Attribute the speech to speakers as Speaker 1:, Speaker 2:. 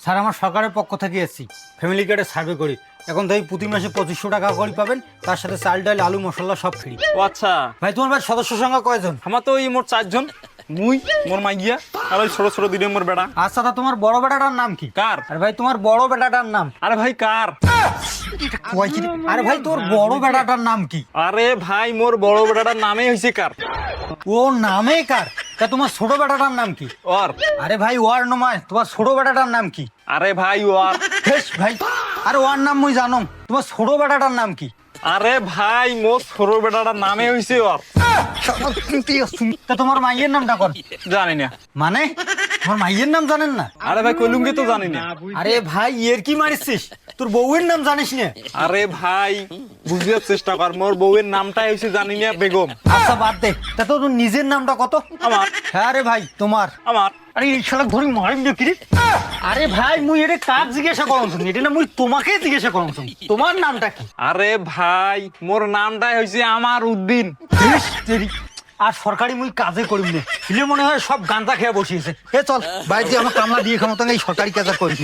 Speaker 1: Sir আমার সরকারের পক্ষ থেকে এসেছি, ফ্যামিলি কার্ডে সার্ভে করি। এখন তো এই প্রতি মাসে 2500 টাকা করে পাবেন, তার সাথে চাল ডাল আলু মশলা সব ফ্রি।
Speaker 2: ও আচ্ছা,
Speaker 1: ভাই তোমার ভাই সদস্য সংখ্যা কয়জন?
Speaker 2: আমার তো ওই মোট 4 জন। মুই, মোর মাইয়া আর ওই ছোট ছোট 2 নম্বর বেড়া।
Speaker 1: আচ্ছা তা তোমার বড় বেটাটার নাম কি?
Speaker 2: কার?
Speaker 1: আরে ভাই তোমার বড় বেটাটার নাম?
Speaker 2: আরে ভাই কার?
Speaker 1: আরে ভাই তোর বড় বেটাটার নাম কি?
Speaker 2: আরে ভাই মোর বড় বেড়াটার নামই হইছে কার।
Speaker 1: ও নামে কার? তা তোমার ছোট বেটাটার নাম কি?
Speaker 2: ওর।
Speaker 1: আরে ভাই ওয়ার নয়, তোমার ছোট বেটাটার নাম কি?
Speaker 2: আরে ভাই ওর।
Speaker 1: বেশ ভাই, আরে ওয়ার নাম মুই জানো, তোমার ছোট বেটাটার নাম কি?
Speaker 2: আরে ভাই মোর ছোট বেড়াটার নামই হইছে ওর।
Speaker 1: তা তোমার মাইয়ের নামটা কোন?
Speaker 2: জানি না।
Speaker 1: মানে তোমার মাইয়ের নাম জানেন না?
Speaker 2: আরে ভাই কলুঙ্গি তো জানি না।
Speaker 1: আরে ভাই এর কি মারিস? তোর বউয়ের নাম জানিস না?
Speaker 2: আরে ভাই বুঝার চেষ্টা কর, মোর বউয়ের নামটাই হইছে জানি না বেগম।
Speaker 1: আচ্ছা বাদ দে, তা তোর নিজের নামটা কত?
Speaker 2: আমার।
Speaker 1: হ্যাঁ রে ভাই তোমার।
Speaker 2: আমার।
Speaker 1: আরে এই শালা ধরি মারিম না কিরে? আরে ভাই মুই এটা কাজ জিজ্ঞাসা করম শুনি, এটা না মুই তোমাকে জিজ্ঞাসা করম শুনি। তোমার নামটা কি?
Speaker 2: আরে ভাই মোর নামটাই হইছে আমার উদ্দিন।
Speaker 1: ইস, তেরি। আর সরকারি মুই কাজে করিম না, ছিলে মনে হয় সব গাঁজা খেয়ে বসিয়েছে। এ চল বাইরে আমার কামলা দিয়ে ক্ষমতা নেই, সরকারি কাজ আর করিস।